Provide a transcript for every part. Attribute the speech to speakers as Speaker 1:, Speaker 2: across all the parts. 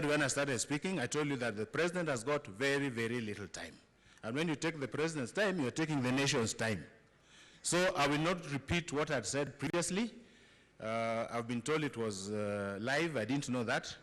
Speaker 1: when I started speaking, I told you that the president has got very, very little time. And when you take the president's time, you're taking the nation's time. So I will not repeat what I had said previously. I've been told it was live. I didn't know that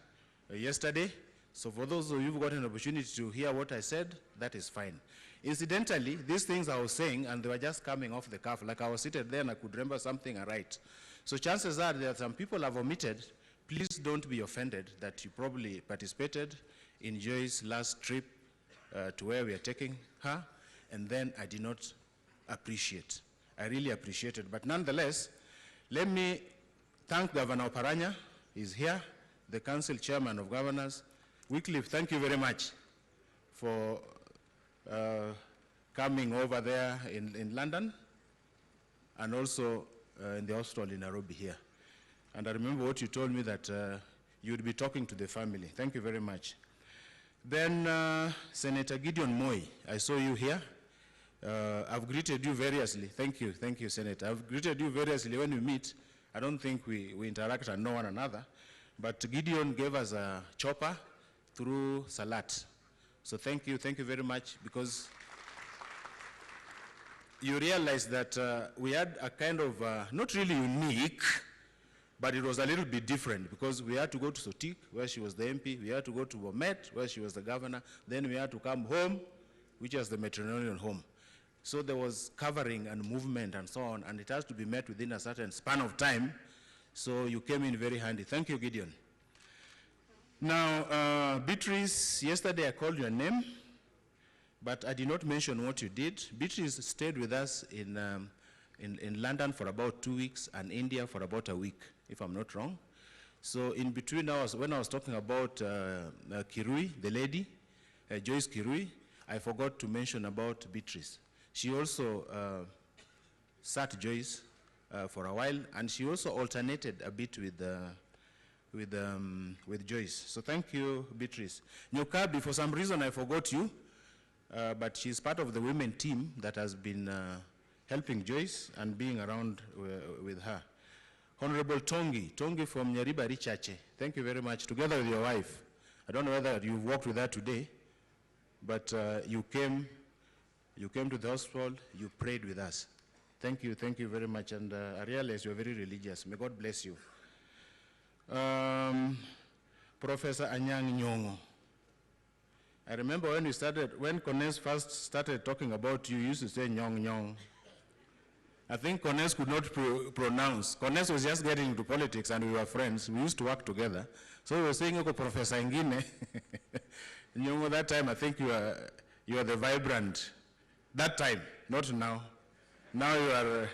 Speaker 1: yesterday. So for those of you who've got an opportunity to hear what I said, that is fine. Incidentally, these things I was saying, and they were just coming off the cuff, like I was seated there and I could remember something and write. So chances are that some people have omitted. Please don't be offended that you probably participated in Joy's last trip to where we are taking her, and then I did not appreciate. I really appreciate it. But nonetheless, let me thank Governor Oparanya. He's here, the Council Chairman of Governors. Wycliffe, thank you very much for coming over there in London and also in the hostel in Nairobi here. And I remember what you told me that you would be talking to the family. Thank you very much. Then Senator Gideon Moi, I saw you here. I've greeted you variously. Thank you, Senator. I've greeted you variously when we meet. I don't think we interact and know one another. But Gideon gave us a chopper through Salat. So thank you very much, because you realize that we had a kind of, not really unique, but it was a little bit different, because we had to go to Sotik, where she was the MP. We had to go to Bomet, where she was the governor. Then we had to come home, which was the matrimonial home. So there was covering and movement and so on, and it has to be met within a certain span of time. So you came in very handy. Thank you, Gideon. Now, Beatrice, yesterday I called your name, but I did not mention what you did. Beatrice stayed with us in London for about 2 weeks and India for about a week, if I'm not wrong. So in between when I was talking about Kirui, the lady, Joyce Kirui, I forgot to mention about Beatrice. She also sat Joyce for a while, and she also alternated a bit with Joyce. So thank you, Beatrice. Nyokabi, for some reason I forgot you, but she's part of the women team that has been helping Joyce and being around with her. Honorable Tongi from Nyariba Richache, thank you very much, together with your wife. I don't know whether you've worked with her today, but you came to the hospital, you prayed with us. Thank you very much, and I realize you're very religious. May God bless you. Professor Anyang' Nyong'o. I remember when Conness first started talking about you, used to say Nyong Nyong. I think Conness could not pronounce. Conness was just getting into politics and we were friends. We used to work together. So we were saying, Professor Ngine. Nyong'o, that time I think you are the vibrant. That time, not now. Now you are...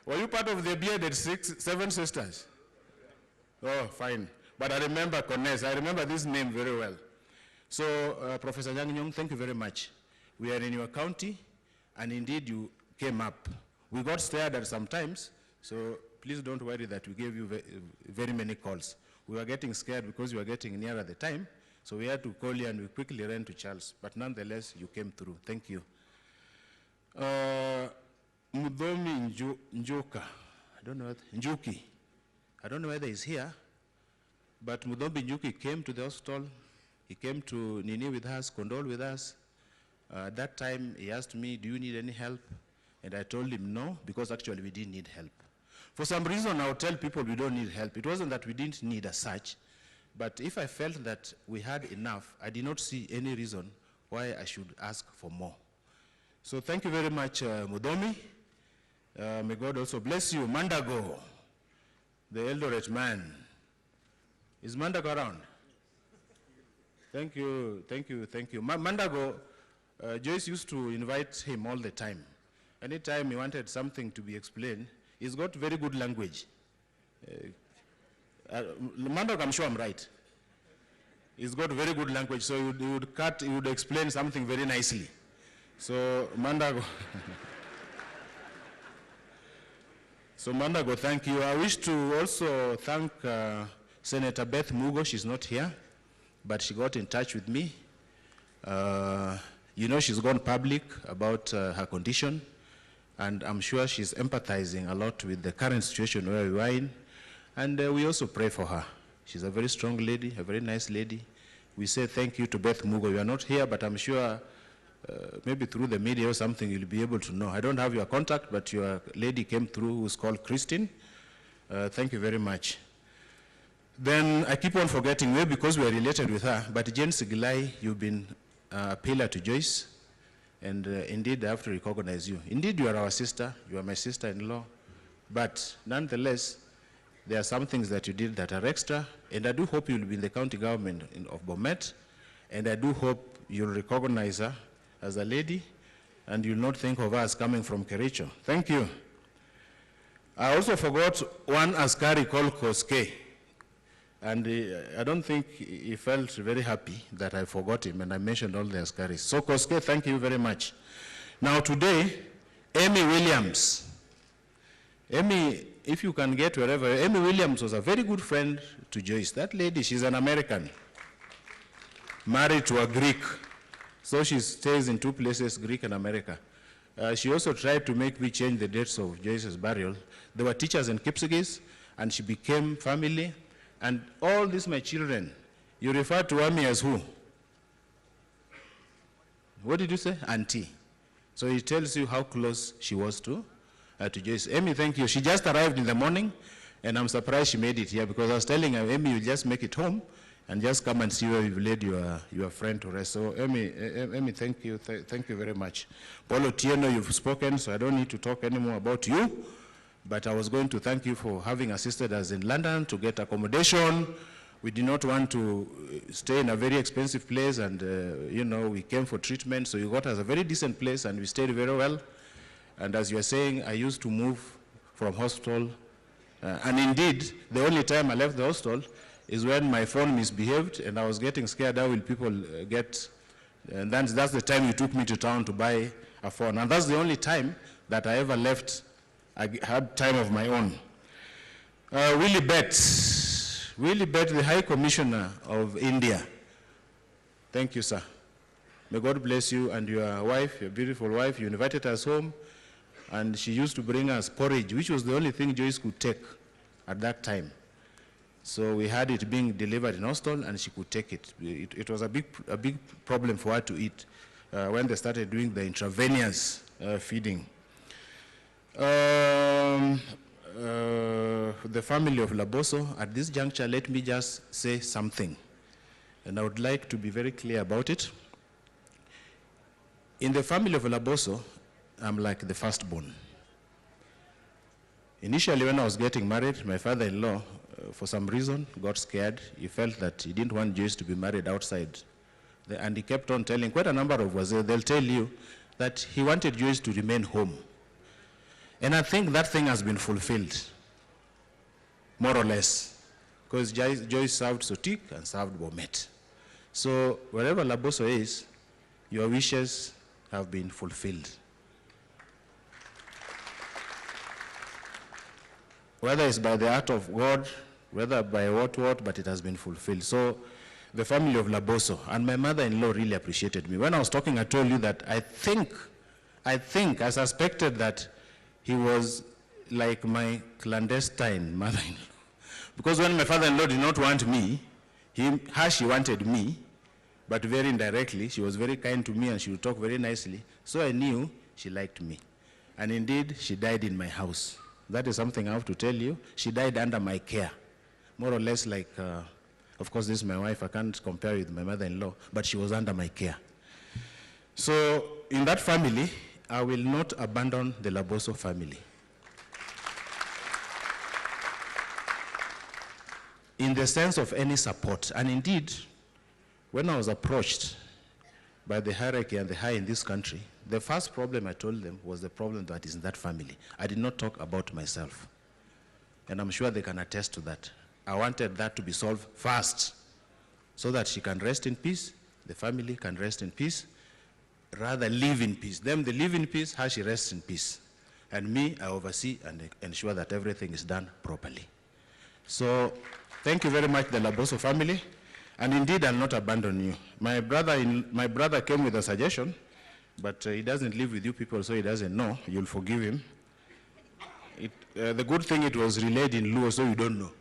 Speaker 1: Were you part of the bearded 7 sisters? Oh, fine. But I remember Conness. I remember this name very well. So, Professor Anyang' Nyong'o, thank you very much. We are in your county, and indeed you came up. We got stared at sometimes, so please don't worry that we gave you very many calls. We were getting scared because you were getting nearer the time, so we had to call you and we quickly ran to Charles. But nonetheless, you came through. Thank you. Mudomi Njoka, Njuki, I don't know whether he's here, but Mudomi Njuki came to the hospital. He came to Nini with us, condole with us. At that time, he asked me, do you need any help? And I told him no, because actually we didn't need help. For some reason, I'll tell people we don't need help. It wasn't that we didn't need as such, but if I felt that we had enough, I did not see any reason why I should ask for more. So thank you very much, Mudomi. May God also bless you. Mandago, the Eldoret man. Is Mandago around? Thank you. Mandago, Joyce used to invite him all the time. Anytime he wanted something to be explained, he's got very good language. Mandago, I'm sure I'm right. He's got very good language, so he would explain something very nicely. So Mandago. So Mandago, thank you. I wish to also thank Senator Beth Mugo. She's not here, but she got in touch with me. You know, she's gone public about her condition, and I'm sure she's empathizing a lot with the current situation where we are in, and we also pray for her. She's a very strong lady, a very nice lady. We say thank you to Beth Mugo. You are not here, but I'm sure maybe through the media or something you'll be able to know. I don't have your contact, but your lady came through who's called Christine. Thank you very much. Then I keep on forgetting, maybe because we are related with her, but Jane Sigilai, you've been a pillar to Joyce, and indeed I have to recognize you. Indeed you are our sister, you are my sister-in-law, but nonetheless, there are some things that you did that are extra, and I do hope you'll be in the county government of Bomet, and I do hope you'll recognize her as a lady, and you'll not think of her as coming from Kericho. Thank you. I also forgot one askari called Koske. And I don't think he felt very happy that I forgot him and I mentioned all the askaris. So Koske, thank you very much. Now today, Amy Williams. Amy, if you can get wherever, Amy Williams was a very good friend to Joyce. That lady, she's an American, married to a Greek. So she stays in two places, Greek and America. She also tried to make me change the dates of Joyce's burial. They were teachers in Kipsigis, and she became family. And all these my children, you refer to Amy as who? What did you say? Auntie. So it tells you how close she was to Joyce. Amy, thank you. She just arrived in the morning, and I'm surprised she made it here because I was telling her, Amy, you just make it home and just come and see where you've laid your friend to rest. So Amy, thank you. Thank you very much. Paulo Tieno, you've spoken, so I don't need to talk anymore about you. But I was going to thank you for having assisted us in London to get accommodation. We did not want to stay in a very expensive place, and you know, we came for treatment, so you got us a very decent place, and we stayed very well. And as you are saying, I used to move from hospital, and indeed, the only time I left the hostel is when my phone misbehaved, and I was getting scared. How will people get? And that's the time you took me to town to buy a phone, and that's the only time that I ever left. I had time of my own. Willie Bett, the High Commissioner of India. Thank you, sir. May God bless you and your wife, your beautiful wife. You invited us home, and she used to bring us porridge, which was the only thing Joyce could take at that time. So we had it being delivered in hostel, and she could take it. It was a big problem for her to eat when they started doing the intravenous feeding. The family of Laboso, at this juncture, let me just say something, and I would like to be very clear about it. In the family of Laboso, I'm like the firstborn. Initially, when I was getting married, my father-in-law, for some reason, got scared. He felt that he didn't want Joyce to be married outside. And he kept on telling quite a number of us, they'll tell you that he wanted Joyce to remain home. And I think that thing has been fulfilled, more or less, because Joyce served Sotik and served Bomet. So wherever Laboso is, your wishes have been fulfilled. Whether it's by the act of God, whether by what, but it has been fulfilled. So the family of Laboso, and my mother-in-law really appreciated me. When I was talking, I told you that I suspected that he was like my clandestine mother-in-law. Because when my father-in-law did not want me, she wanted me, but very indirectly. She was very kind to me and she would talk very nicely. So I knew she liked me. And indeed, she died in my house. That is something I have to tell you. She died under my care. More or less like, of course, this is my wife. I can't compare with my mother-in-law, but she was under my care. So in that family, I will not abandon the Laboso family. In the sense of any support. And indeed, when I was approached by the hierarchy and the high in this country, the first problem I told them was the problem that is in that family. I did not talk about myself. And I'm sure they can attest to that. I wanted that to be solved first, so that she can rest in peace, the family can rest in peace, rather live in peace. Them, they live in peace, her, she rests in peace. And me, I oversee and ensure that everything is done properly. So, thank you very much, the Laboso family. And indeed, I'll not abandon you. My brother came with a suggestion, but he doesn't live with you people, so he doesn't know. You'll forgive him. The good thing, it was relayed in Luo, so you don't know.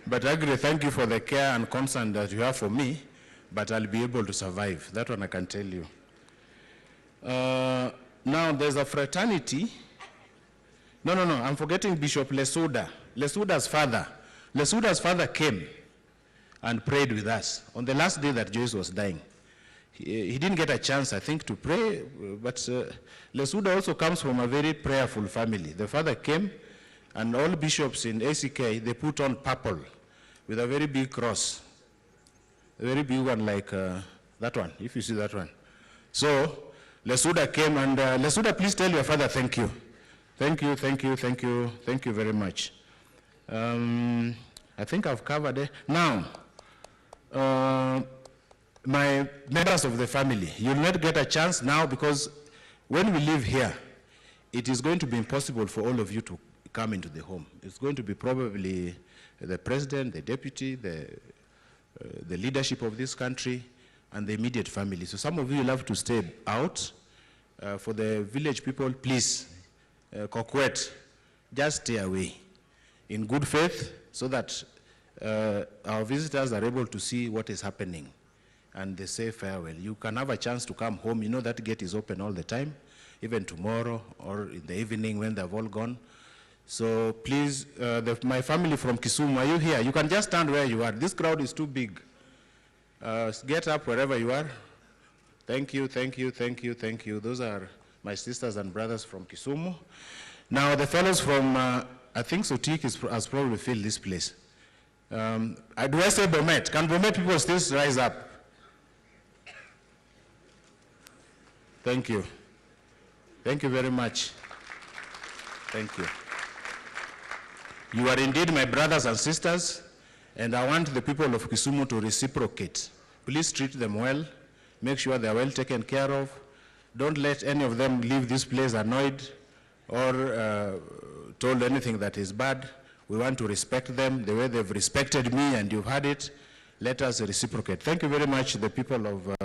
Speaker 1: But Agri, thank you for the care and concern that you have for me, but I'll be able to survive. That one I can tell you. Now there's a fraternity. No, I'm forgetting Bishop Lesuda. Lesuda's father came and prayed with us on the last day that Joyce was dying. He didn't get a chance, I think, to pray, but Lesuda also comes from a very prayerful family. The father came, and all bishops in ACK, they put on purple with a very big cross, a very big one like that one, if you see that one. So Lesuda came, and Lesuda, please tell your father thank you. Thank you very much. I think I've covered it. Now, my members of the family, you'll not get a chance now because when we leave here, it is going to be impossible for all of you to come into the home. It's going to be probably the president, the deputy, the leadership of this country, and the immediate family. So some of you will have to stay out. For the village people, please, Kokwet, just stay away in good faith so that our visitors are able to see what is happening and they say farewell. You can have a chance to come home. You know that gate is open all the time, even tomorrow or in the evening when they've all gone. So please, my family from Kisumu, are you here? You can just stand where you are. This crowd is too big. Get up wherever you are. Thank you. Those are my sisters and brothers from Kisumu. Now the fellows from, I think Sotik has probably filled this place. Do I say Bomet? Can Bomet people still rise up? Thank you. Thank you very much. Thank you. You are indeed my brothers and sisters, and I want the people of Kisumu to reciprocate. Please treat them well. Make sure they are well taken care of. Don't let any of them leave this place annoyed or told anything that is bad. We want to respect them the way they've respected me, and you've had it. Let us reciprocate. Thank you very much, the people of